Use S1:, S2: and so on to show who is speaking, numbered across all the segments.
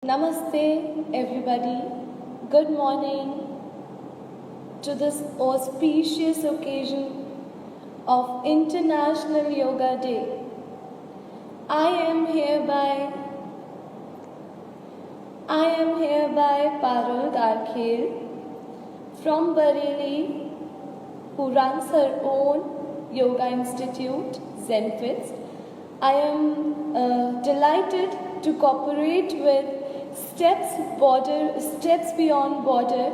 S1: Namaste, everybody. Good morning to this auspicious occasion of International Yoga Day. I am hereby Parul Darkhel from Bareilly, who runs her own yoga institute, Zenfits. I am delighted to cooperate with Steps Beyond Border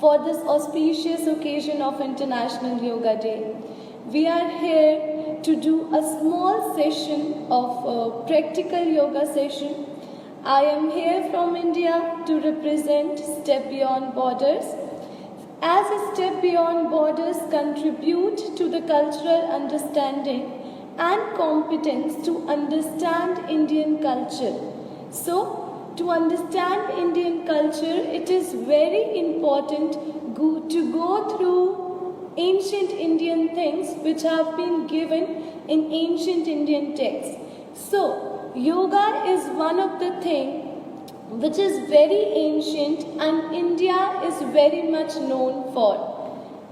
S1: for this auspicious occasion of International Yoga Day. We are here to do a small session of practical yoga session. I am here from India to represent Step Beyond Borders. As a Step Beyond Borders contribute to the cultural understanding and competence to understand Indian culture. So, to understand Indian culture, it is very important to go through ancient Indian things which have been given in ancient Indian texts. So, yoga is one of the things which is very ancient and India is very much known for.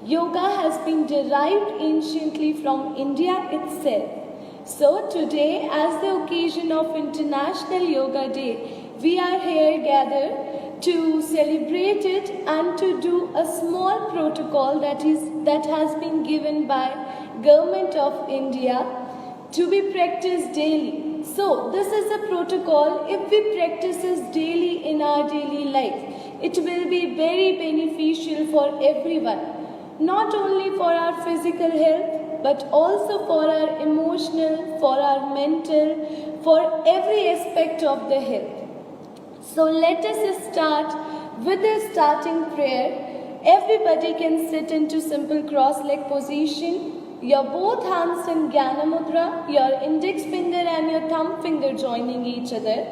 S1: Yoga has been derived anciently from India itself. So today, as the occasion of International Yoga Day, we are here gathered to celebrate it and to do a small protocol that has been given by Government of India to be practiced daily. So this is a protocol. If we practice this daily in our daily life, it will be very beneficial for everyone, not only for our physical health, but also for our emotional, for our mental, for every aspect of the health. So let us start with the starting prayer. Everybody can sit into simple cross-leg position. Your both hands in Jnana Mudra, your index finger and your thumb finger joining each other.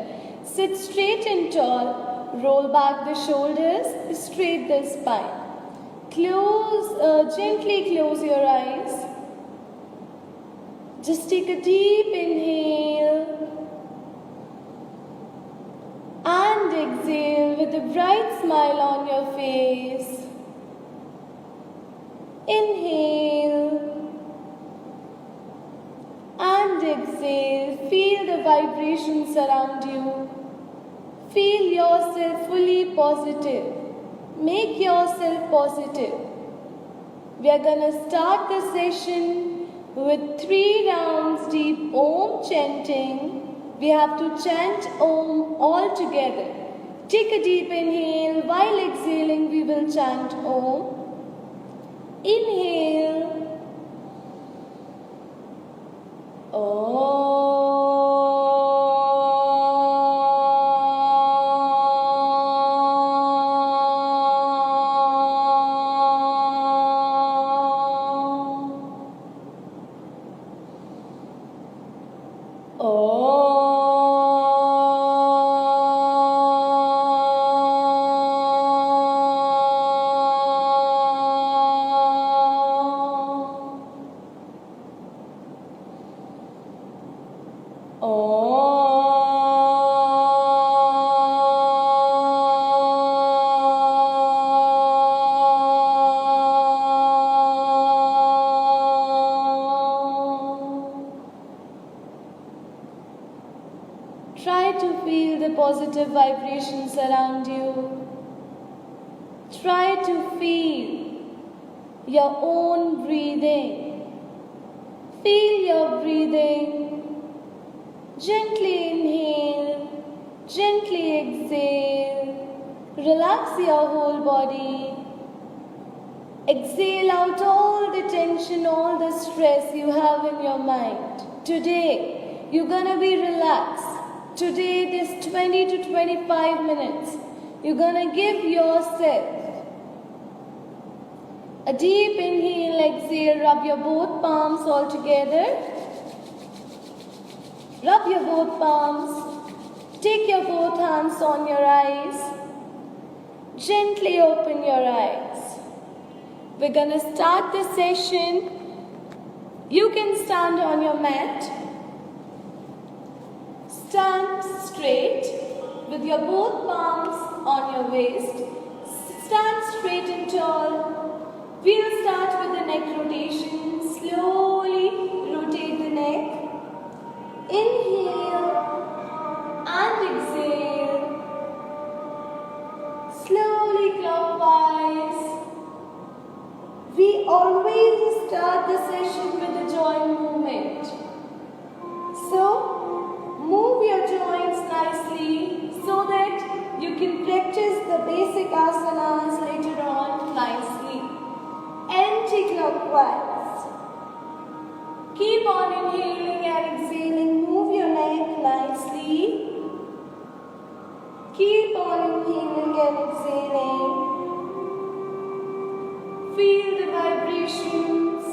S1: Sit straight and tall. Roll back the shoulders, straight the spine. Gently close your eyes. Just take a deep inhale and exhale with a bright smile on your face. Inhale and exhale. Feel the vibrations around you. Feel yourself fully positive. Make yourself positive. We are going to start the session with 3 rounds deep Om chanting. We have to chant Om all together. Take a deep inhale. While exhaling, we will chant Om. Inhale. Om. Try to feel the positive vibrations around you. Try to feel your own breathing. Feel your breathing. Gently inhale, gently exhale. Relax your whole body. Exhale out all the tension, all the stress you have in your mind. Today, you're gonna be relaxed. Today, this 20 to 25 minutes, you're gonna give yourself a deep inhale, exhale, rub your both palms all together. Rub your both palms. Take your both hands on your eyes. Gently open your eyes. We're gonna start the session. You can stand on your mat. Stand straight with your both palms on your waist. Stand straight and tall. We'll start with the neck rotation. Slowly rotate the neck. Inhale and exhale. Slowly clockwise. We always start the session with a joint movement. So, move your joints nicely so that you can practice the basic asanas later on nicely. Anti-clockwise. Keep on inhaling and exhaling. Move your neck nicely. Keep on inhaling and exhaling. Feel the vibrations.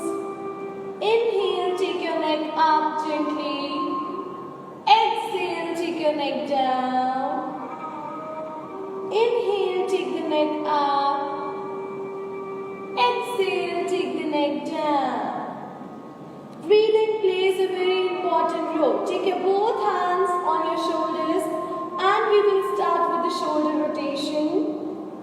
S1: Inhale, take your neck up gently. Exhale, take your neck down. Inhale, take the neck up. Exhale, take the neck down. Breathing plays a very important role. Take your both hands on your shoulders and we will start with the shoulder rotation.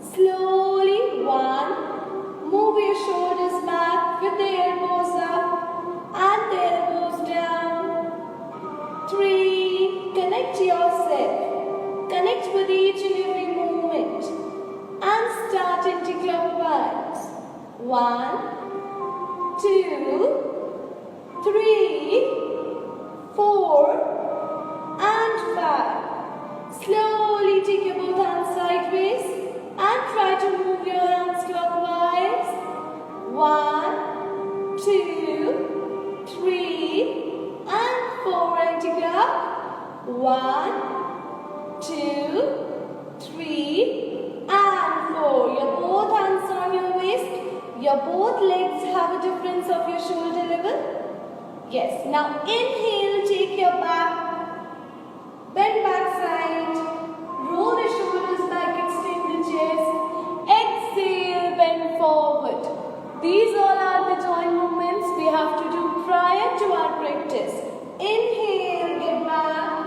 S1: Slowly, 1. Move your shoulders back with the elbows up and the elbows down. 3. Connect yourself. Connect with each and every movement. And start anti-clockwise. 1, 2, 3, 4, and 5. Slowly take your both hands sideways and try to move your hands clockwise. 1, 2, 3, and 4. Anti-clock. 1, 2, 3, and 4. Your both hands on your waist. Your both legs have a difference of your shoulder level. Yes. Now inhale, take your back, bend back side, roll the shoulders back, extend the chest. Exhale, bend forward. These all are the joint movements we have to do prior to our practice. Inhale, get back.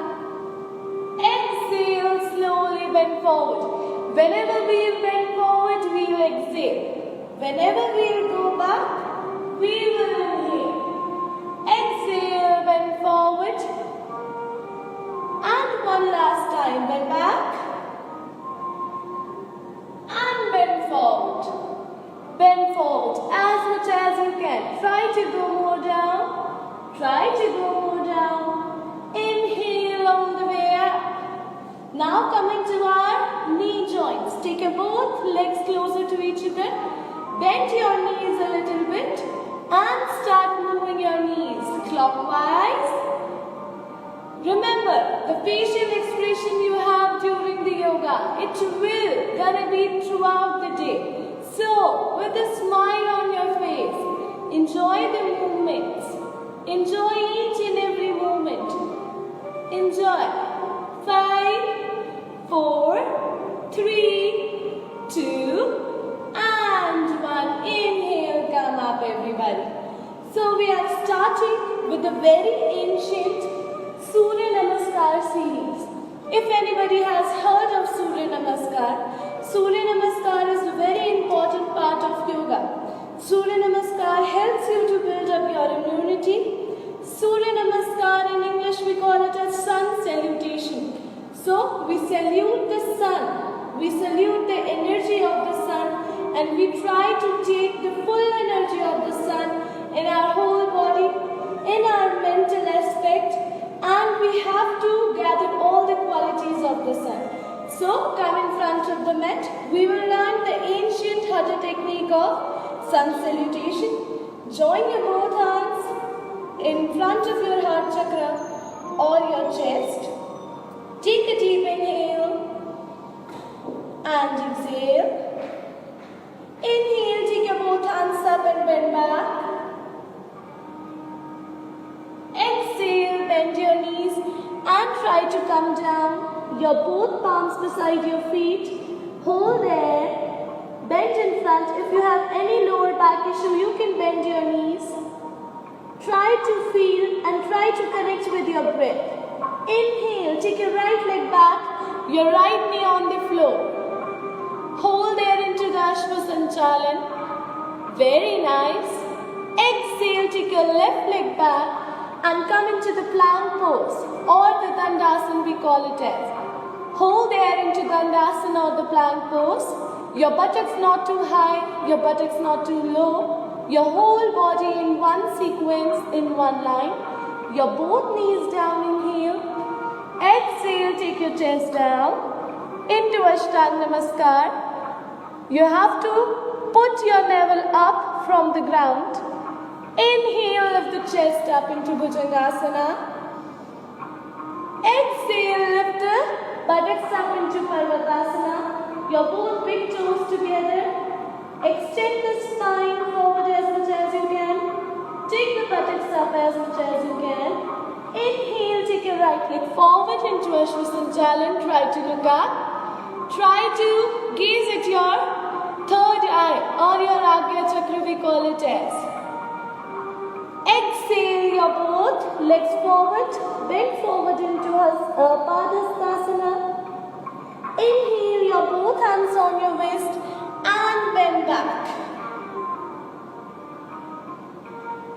S1: Exhale, slowly bend forward. Whenever we bend forward, we will exhale. Whenever we will go back, we will inhale. Exhale, bend forward. And one last time, bend back. And bend forward. Bend forward as much as you can. Try to go more down. Try to go more down. Inhale all the way up. Now coming to our knee joints. Take your both legs closer to each other. Bend your knees a little bit. And start moving your knees clockwise. Remember, the facial expression you have during the yoga, it will gonna be throughout the day. So, with a smile on your face, enjoy the movements. Enjoy each and every movement. Enjoy. 5, 4, 3, 2, and 1. Inhale, come up everybody. So we are starting with the very ancient Surya Namaskar series. If anybody has heard of Surya Namaskar is a very important part of yoga. Surya Namaskar helps you to build up your immunity. Surya Namaskar in English we call it as sun salutation. So we salute the sun. We salute the energy of the sun. And we try to take the full energy of the sun in our whole body, in our mental aspect, and we have to gather all the qualities of the sun. So, come in front of the mat. We will learn the ancient Hatha technique of sun salutation. Join your both hands in front of your heart chakra or your chest. Take a deep inhale and exhale. Inhale, take your both hands up and bend back. Exhale, bend your knees and try to come down. Your both palms beside your feet. Hold there. Bend in front. If you have any lower back issue, you can bend your knees. Try to feel and try to connect with your breath. Inhale, take your right leg back your right knee on the floor. Hold there into the Ashwa Sanchalan. Very nice. Exhale, take your left leg back and come into the plank pose or the Dandasana we call it as. Hold there into Dandasana or the plank pose. Your buttocks not too high, your buttocks not too low. Your whole body in one sequence, in one line. Your both knees down, inhale. Exhale, take your chest down into Ashtanga Namaskar. You have to put your navel up from the ground. Inhale, lift the chest up into Bhujangasana. Exhale, lift the buttocks up into Parvatasana. Your both big toes together. Extend the spine forward as much as you can. Take the buttocks up as much as you can. Inhale, take your right leg forward into Ashwa Sanchalan. Try to look up. Try to gaze at your third eye or your Agya Chakra we call it as. Exhale your both legs forward, bend forward into Padhastasana. Inhale your both hands on your waist and bend back.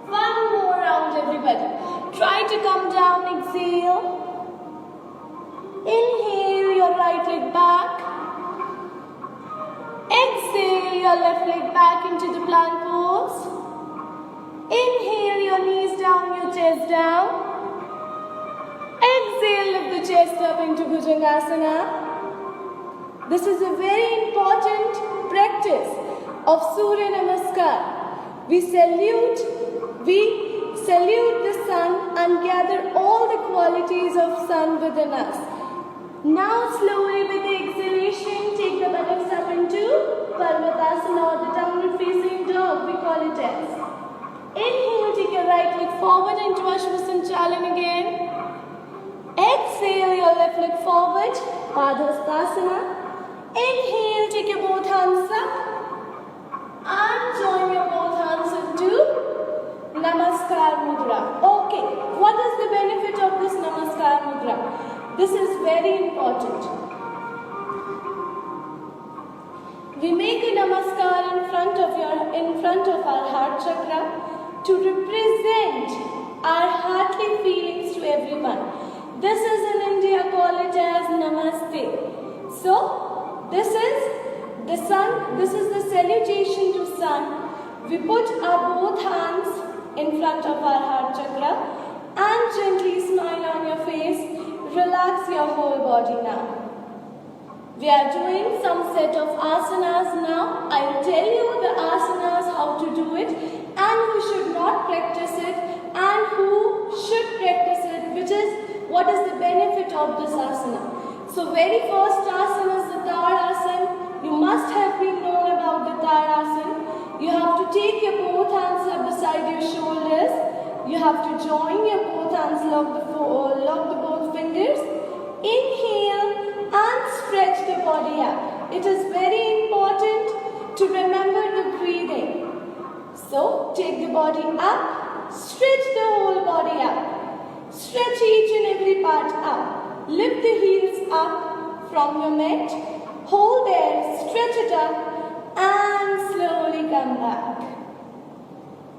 S1: One more round everybody. Try to come down, exhale. Inhale your right leg back. Exhale your left leg back into the plank pose. Inhale your knees down, your chest down. Exhale, lift the chest up into Bhujangasana. This is a very important practice of Surya Namaskar. We salute the sun and gather all the qualities of sun within us. Now slowly with the exhalation, take the buttocks up into Parvatasana or the downward facing dog we call it as. Inhale, take your right leg forward into Ashwa Sanchalan again. Exhale your left leg forward, Padhastasana. Inhale, take your both hands up and join your both hands into Namaskar Mudra. Okay, what is the benefit of this Namaskar Mudra? This is very important. We make a namaskar in front of our heart chakra to represent our heartly feelings to everyone. This is in India call it as Namaste. So this is the sun. This is the salutation to sun. We put our both hands in front of our heart chakra and gently smile on your face. Relax your whole body now. We are doing some set of asanas now. I will tell you the asanas how to do it and who should not practice it and who should practice it, which is what is the benefit of this asana. So very first asana is the Tadasana. You must have been known about the Tadasana. You have to take your both hands up beside your shoulders. You have to join your both hands, lock the both fingers. Inhale and stretch the body up. It is very important to remember the breathing. So take the body up, stretch the whole body up. Stretch each and every part up. Lift the heels up from your mat. Hold there, stretch it up and slowly come back.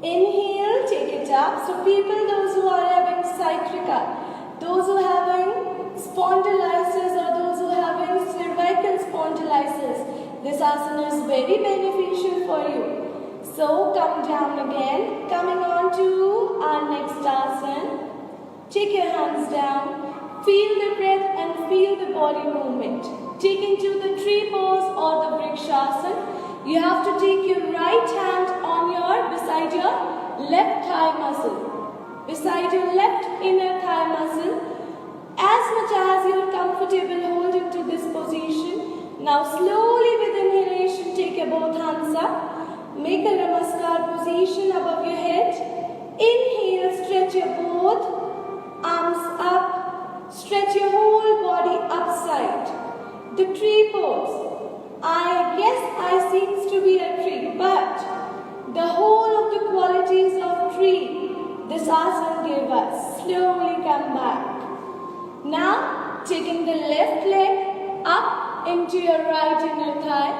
S1: Inhale, take it up. So people, those who are having sciatica, those who are having spondylitis or those who are having cervical spondylitis, this asana is very beneficial for you. So come down again. Coming on to our next asana. Take your hands down. Feel the breath and feel the body movement. Take into the tree pose or the Vrikshasana. You have to take your right hand beside your left thigh muscle. Beside your left inner thigh muscle. As much as you are comfortable, hold into this position. Now slowly with inhalation, take your both hands up. Make a Namaskar position above your head. Inhale, stretch your both arms up. Stretch your whole body upside. The tree pose. I guess I seems to be a tree, but the whole of the qualities of tree, this asana gave us. Slowly come back. Now, taking the left leg up into your right inner thigh.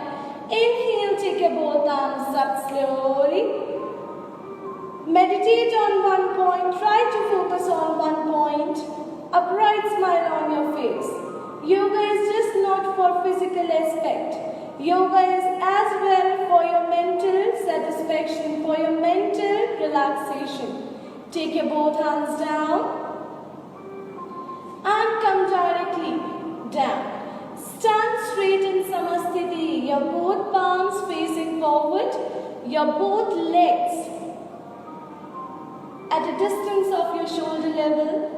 S1: Inhale, take your both arms up slowly. Meditate on one point, try to focus on one point. Upright smile on your face. Yoga is just not for physical aspect. Yoga is as well for your mental satisfaction, for your mental relaxation. Take your both hands down and come directly down. Stand straight in Samasthiti, your both palms facing forward, your both legs at a distance of your shoulder level.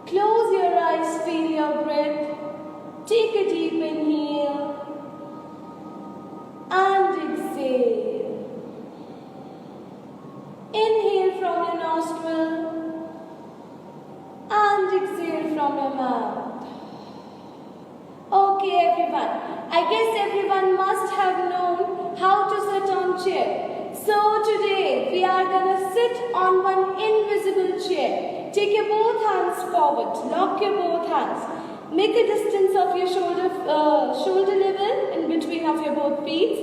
S1: Close your eyes, feel your breath. Take a deep inhale and exhale. Inhale from your nostril and exhale from your mouth. Okay everyone, I guess everyone must have known how to sit on chair. So today we are gonna sit on one invisible chair. Take your both hands forward, lock your both hands. Make a distance of your shoulder level in between of your both feet.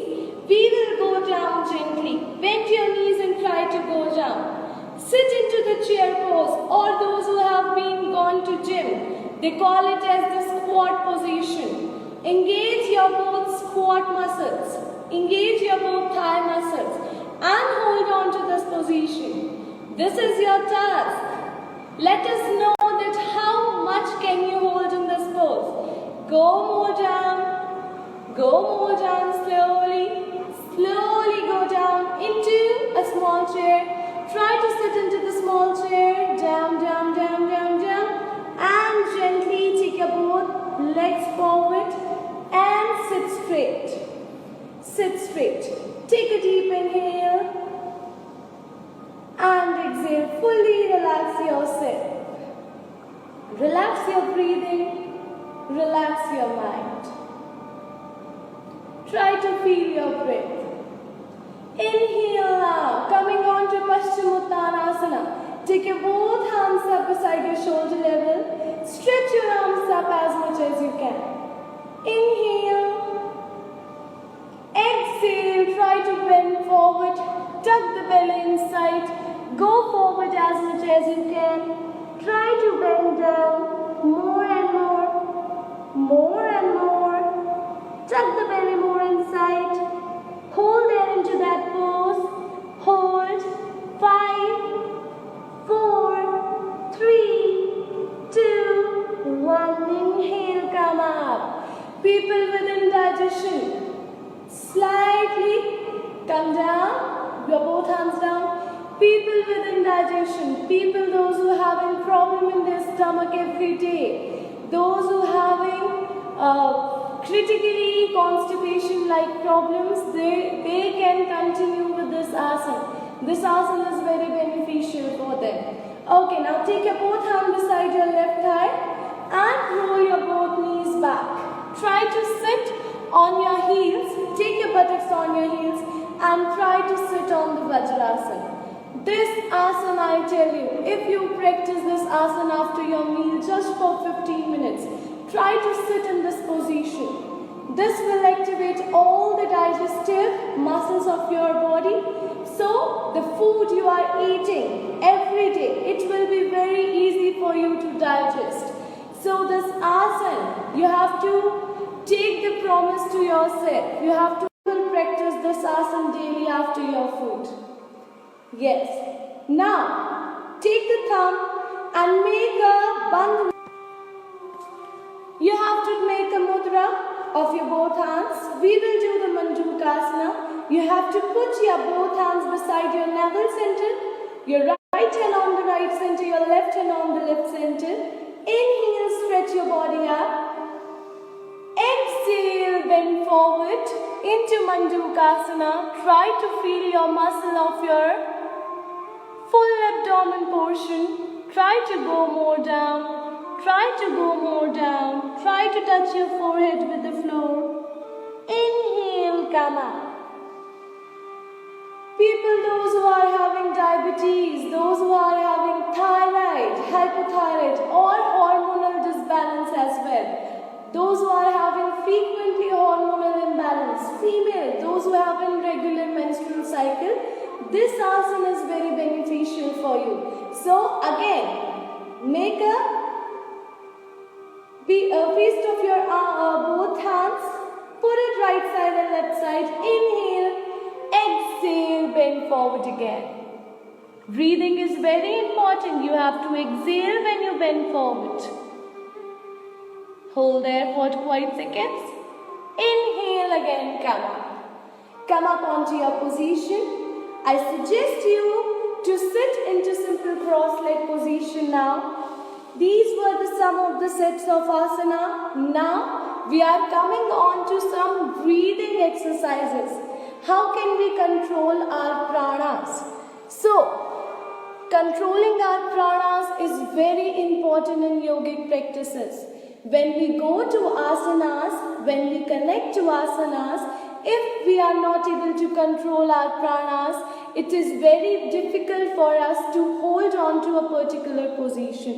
S1: We will go down gently. Bend your knees and try to go down. Sit into the chair pose, or those who have been gone to gym, they call it as the squat position. Engage your both squat muscles. Engage your both thigh muscles and hold on to this position. This is your task. Let us know that how much can you hold in this pose. Go more down slowly. Slowly go down into a small chair. Try to sit into the small chair. Down, down, down, down, down. And gently take your both legs forward and sit straight. Sit straight. Take a deep inhale and exhale. Fully relax yourself. Relax your breathing. Relax your mind. Try to feel your breath. Inhale now. Coming on to Paschimottanasana. Take your both hands up beside your shoulder level. Stretch your arms up as much as you can. Inhale. Exhale. Try to bend forward. Tuck the belly inside. Go forward as much as you can. Try to bend down. More and more. More and more. Tuck the belly more inside. Hold there into that pose. Hold. 5, 4, 3, 2, 1. Inhale, come up. People with indigestion, slightly come down. Your both hands down. People with indigestion, people those who are having problem in their stomach every day, those who are having critically constipation like problems, they can continue with this asana. This asana is very beneficial for them. Okay, now take your both hands beside your left thigh and roll your both knees back. Try to sit on your heels, take your buttocks on your heels and try to sit on the Vajrasana. This asana, I tell you, if you practice this asana after your meal just for 15 minutes, try to sit in this position. This will activate all the digestive muscles of your body. So, the food you are eating every day, it will be very easy for you to digest. So, this asana, you have to take the promise to yourself. You have to practice this asana daily after your food. Yes. Now, take the thumb and make a bandhana. You have to make a mudra of your both hands. We will do the Mandukasana. You have to put your both hands beside your navel center, your right hand on the right center, your left hand on the left center. Inhale, stretch your body up. Exhale, bend forward into Mandukasana. Try to feel your muscle of your full abdomen portion. Try to go more down. Try to go more down. Try to touch your forehead with the floor. Inhale, come up. People, those who are having diabetes, those who are having thyroid, hypothyroid or hormonal disbalance as well, those who are having frequently hormonal imbalance, female, those who have irregular menstrual cycle, this asana is very beneficial for you. So again, make a fist of your both hands, put it right side and left side, inhale, exhale, bend forward again. Breathing is very important. You have to exhale when you bend forward. Hold there for 5 seconds. Inhale again, come up. Come up onto your position. I suggest you to sit into simple cross-leg position now. These were some of the sets of asana. Now we are coming on to some breathing exercises. How can we control our pranas? So, controlling our pranas is very important in yogic practices. When we go to asanas, when we connect to asanas, if we are not able to control our pranas, it is very difficult for us to hold on to a particular position.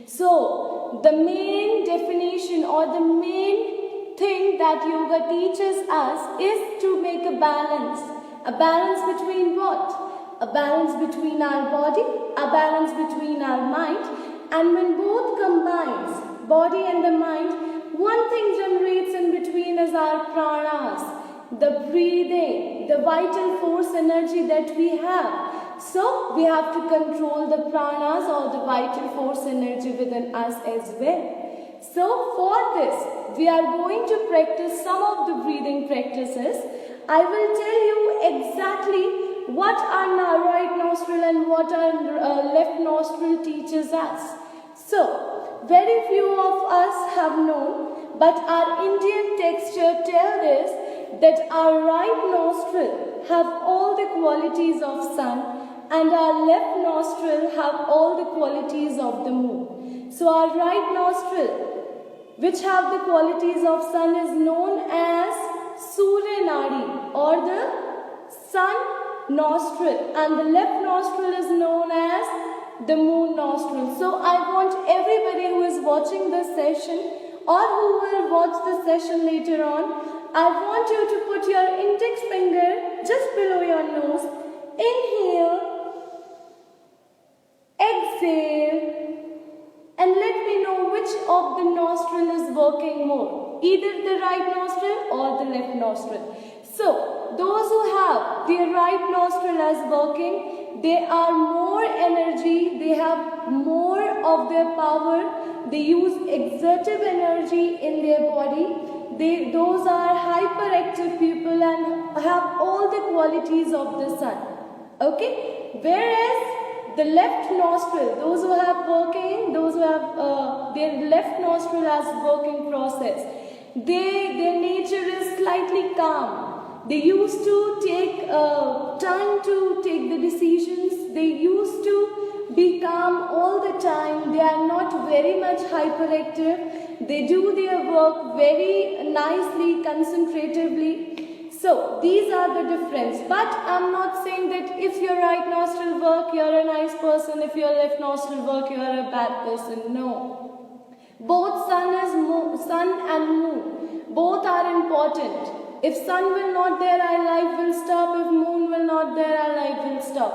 S1: So, the main definition or the main thing that yoga teaches us is to make a balance. A balance between what? A balance between our body, a balance between our mind, and when both combines, body and the mind, one thing generates in between is our pranas, the breathing, the vital force energy that we have. So we have to control the pranas or the vital force energy within us as well. So for this, we are going to practice some of the breathing practices. I will tell you exactly what our right nostril and what our left nostril teaches us. So, very few of us have known, but our Indian texture tells us that our right nostril have all the qualities of sun and our left nostril have all the qualities of the moon. So, our right nostril, which have the qualities of sun, is known as Surya Nadi or the sun nostril, and the left nostril is known as the moon nostril. So I want everybody who is watching this session or who will watch the session later on, I want you to put your index finger just below your nose. Inhale, exhale, and let me know which of the nostril is working more, either the right nostril or the left nostril. So, those who have their right nostril as working, they are more energy, they have more of their power, they use exertive energy in their body. Those are hyperactive people and have all the qualities of the sun. Okay? Whereas the left nostril, those who have their left nostril as working process, their nature is slightly calm. They used to take time to take the decisions. They used to be calm all the time. They are not very much hyperactive. They do their work very nicely, concentratively. So, these are the difference. But I'm not saying that if your right nostril work, you're a nice person. If your left nostril work, you're a bad person. No. Both sun and moon, both are important. If sun will not there, our life will stop. If moon will not there, our life will stop.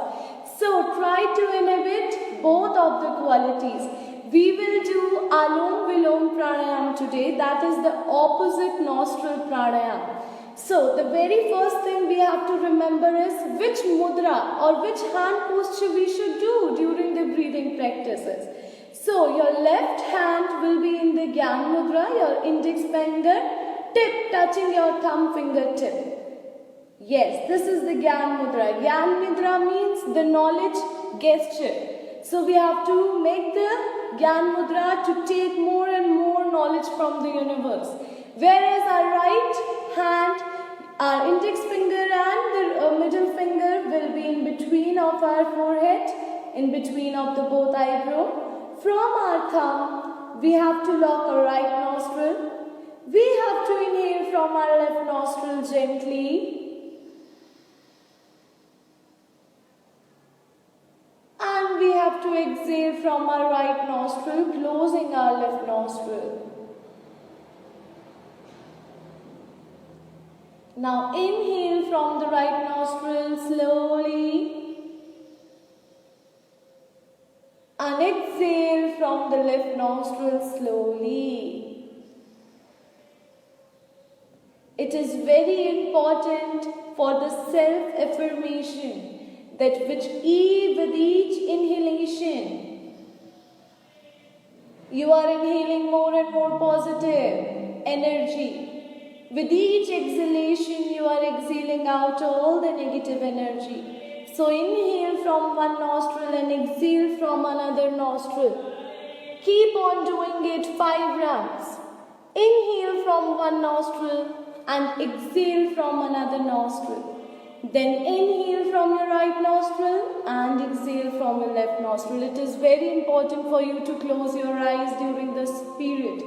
S1: So try to inhibit both of the qualities. We will do Alom Vilom Pranayam today. That is the opposite nostril pranayam. So the very first thing we have to remember is which mudra or which hand posture we should do during the breathing practices. So your left hand will be in the Gyan Mudra, your index finger tip touching your thumb fingertip. Yes, this is the Gyan Mudra. Gyan Mudra means the knowledge gesture. So we have to make the Gyan Mudra to take more and more knowledge from the universe. Whereas our right hand, our index finger and the middle finger will be in between of our forehead, in between of the both eyebrow. From our thumb, we have to lock our right nostril. We have to inhale from our left nostril gently. And we have to exhale from our right nostril, closing our left nostril. Now inhale from the right nostril slowly. And exhale from the left nostril slowly. It is very important for the self-affirmation that with each inhalation, you are inhaling more and more positive energy. With each exhalation, you are exhaling out all the negative energy. So inhale from one nostril and exhale from another nostril. Keep on doing it 5 rounds. Inhale from one nostril and exhale from another nostril. Then inhale from your right nostril and exhale from your left nostril. It is very important for you to close your eyes during this period,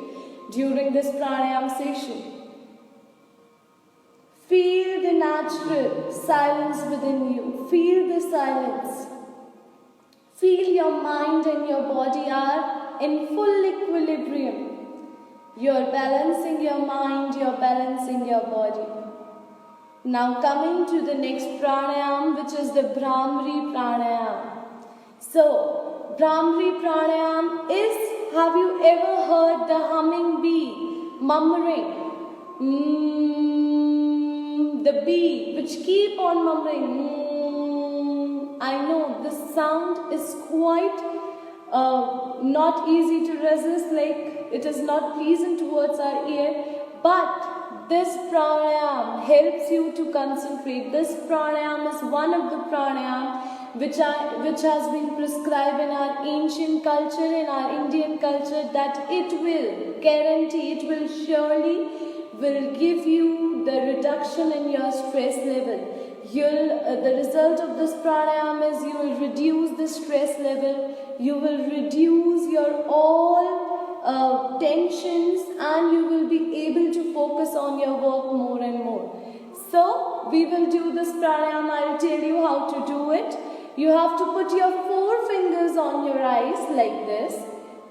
S1: during this pranayama session. Feel the natural silence within you. Feel the silence. Feel your mind and your body are in full equilibrium. You are balancing your mind, you are balancing your body. Now coming to the next pranayam, which is the Bhramari pranayam. So, Bhramari pranayam is, have you ever heard the humming bee murmuring? The bee which keep on murmuring. I know this sound is quite not easy to resist, like it is not pleasant towards our ear, but this pranayam helps you to concentrate. This pranayam is one of the pranayam which has been prescribed in our ancient culture, in our Indian culture, that it will guarantee, it will surely will give you the reduction in your stress level. The result of this pranayam is you will reduce the stress level, you will reduce your all tensions, and you will be able to focus on your work more and more. So, we will do this pranayam. I will tell you how to do it. You have to put your 4 fingers on your eyes like this,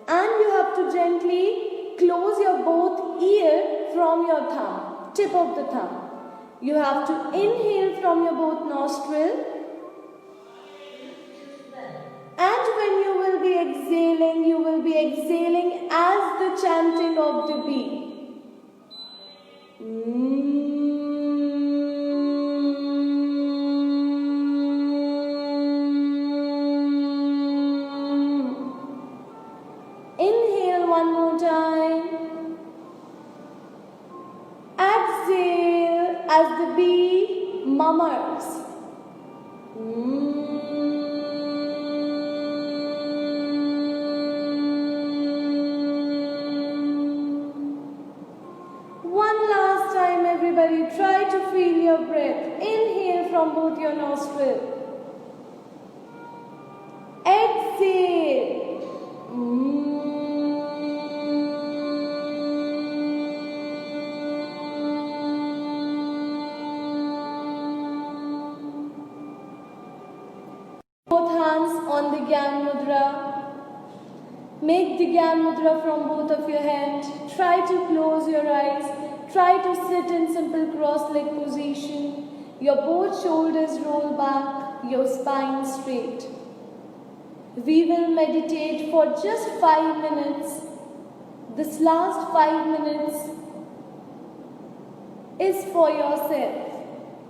S1: and you have to gently close your both ear from your thumb, tip of the thumb. You have to inhale from your both nostril, and when you will be exhaling as the chanting of the bee. Inhale one more time. Exhale as the bee murmurs. One last time, everybody, try to feel your breath. Inhale from both your nostrils. Exhale. Both hands on the Gyan Mudra. Make the Gyan Mudra from both of your hands. Try to close your eyes. Try to sit in simple cross-leg position. Your both shoulders roll back, your spine straight. We will meditate for just 5 minutes. This last 5 minutes is for yourself.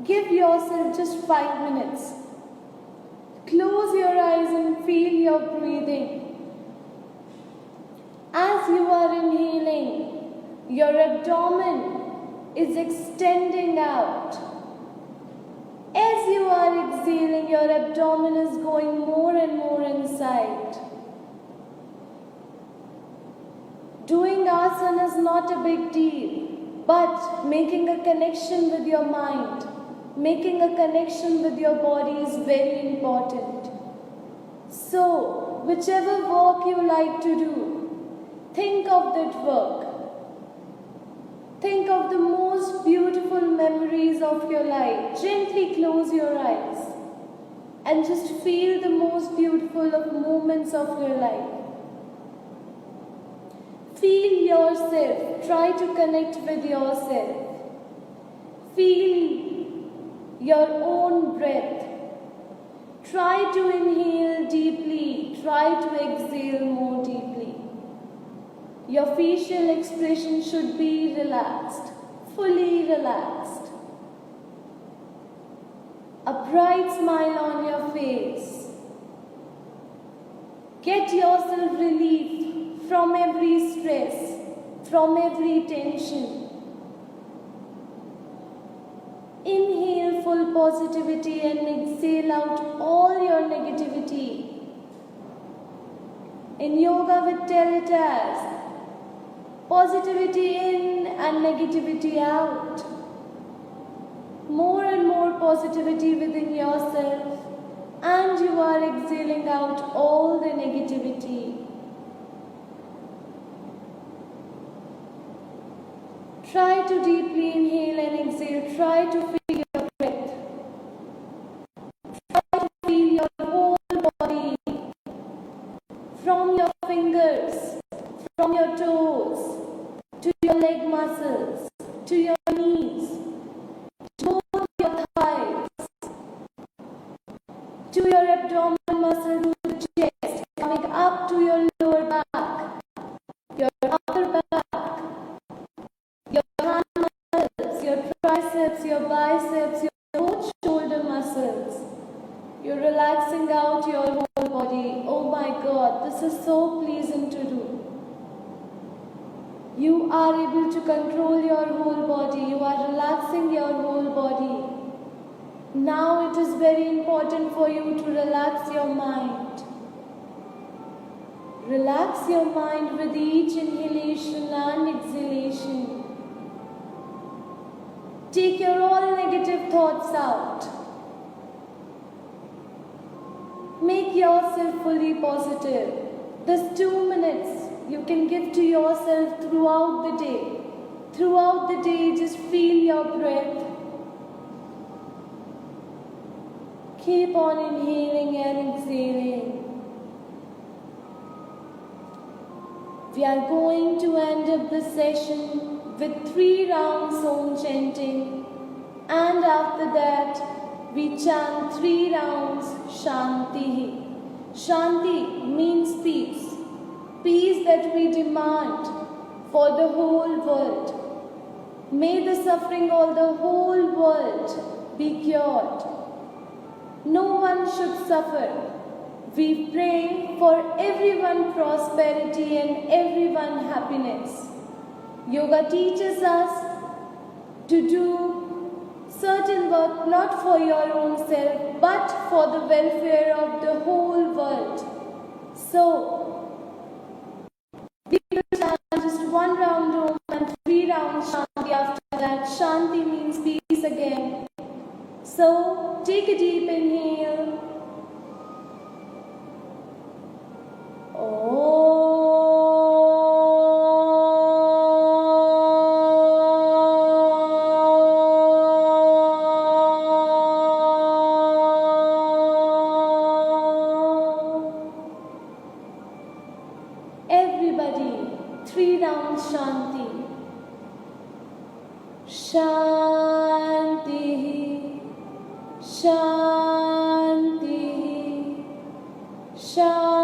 S1: Give yourself just 5 minutes. Close your eyes and feel your breathing. As you are inhaling, your abdomen is extending out. As you are exhaling, your abdomen is going more and more inside. Doing asana is not a big deal, but making a connection with your mind, making a connection with your body is very important. So, whichever work you like to do, think of that work. Think of the most beautiful memories of your life. Gently close your eyes and just feel the most beautiful of moments of your life. Feel yourself. Try to connect with yourself. Feel your own breath. Try to inhale deeply. Try to exhale more deeply. Your facial expression should be relaxed, fully relaxed. A bright smile on your face. Get yourself relief from every stress, from every tension. Inhale full positivity and exhale out all your negativity. In yoga we tell it as positivity in and negativity out. More and more positivity within yourself, and you are exhaling out all the negativity. Try to deeply inhale and exhale. Try to feel your breath. Try to feel your whole body, from your fingers, from your toes, to your leg muscles, to your knees, to both your thighs, to your abdominal muscle, to the chest, coming up to your lower back, your upper back, your hand muscles, your triceps, your biceps, your both shoulder muscles. You're relaxing out your whole body. Oh my God, this is so pleasant to do. You are able to control your whole body. You are relaxing your whole body. Now it is very important for you to relax your mind. Relax your mind with each inhalation and exhalation. Take your all negative thoughts out. Make yourself fully positive. This 2 minutes you can give to yourself throughout the day. Throughout the day, just feel your breath. Keep on inhaling and exhaling. We are going to end up this session with 3 rounds Om chanting, and after that we chant 3 rounds Shanti. Shanti means peace. Peace that we demand for the whole world. May the suffering of the whole world be cured. No one should suffer. We pray for everyone prosperity and everyone happiness. Yoga teaches us to do certain work not for your own self but for the welfare of the whole world. So, we will chant just 1 round Om and 3 rounds Shanti after that. Shanti means peace again. So, take a deep inhale. Everybody, 3 rounds Shanti. Shanti, Shanti, Shanti.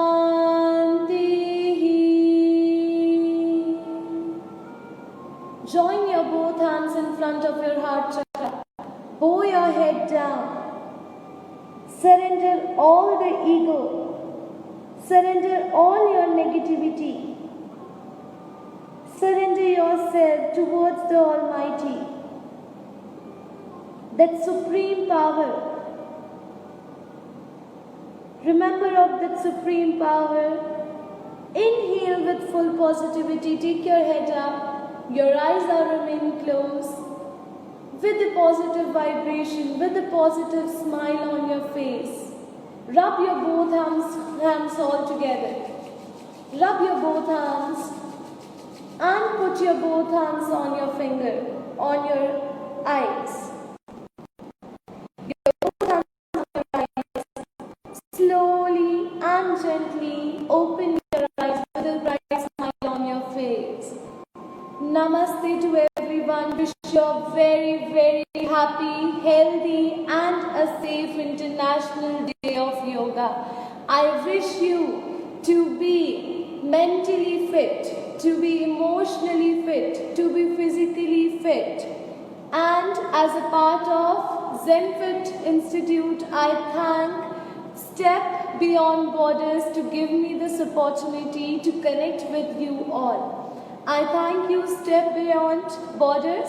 S1: Join your both hands in front of your heart chakra. Bow your head down. Surrender all the ego. Surrender all your negativity. Surrender yourself towards the Almighty, that supreme power. Remember of that supreme power. Inhale with full positivity. Take your head up. Your eyes are remaining closed. With a positive vibration, with a positive smile on your face. Rub your both hands all together. Rub your both hands and put your both hands on your finger, on your eyes. Your both hands on your eyes. Slowly and gently open your eyes with a bright smile on your face. Namaste to everyone. Wish you a very, very International Day of Yoga. I wish you to be mentally fit, to be emotionally fit, to be physically fit. And as a part of ZenFit Institute, I thank Step Beyond Borders to give me this opportunity to connect with you all. I thank you, Step Beyond Borders,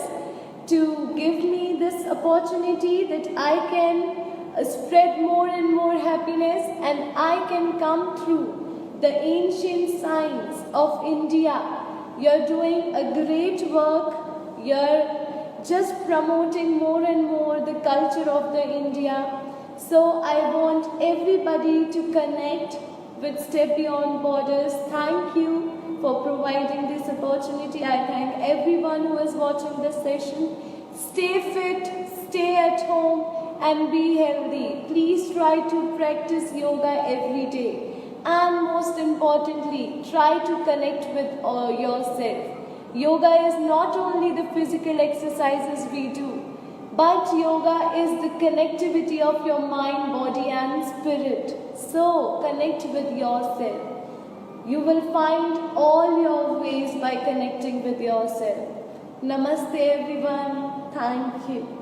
S1: to give me this opportunity that I can spread more and more happiness, and I can come through the ancient science of India. You're doing a great work. You're just promoting more and more the culture of the India. So I want everybody to connect with Step Beyond Borders. Thank you for providing this opportunity. I thank everyone who is watching this session. Stay fit, stay at home, and be healthy. Please try to practice yoga every day. And most importantly, try to connect with yourself. Yoga is not only the physical exercises we do, but yoga is the connectivity of your mind, body and spirit. So connect with yourself. You will find all your ways by connecting with yourself. Namaste everyone. Thank you.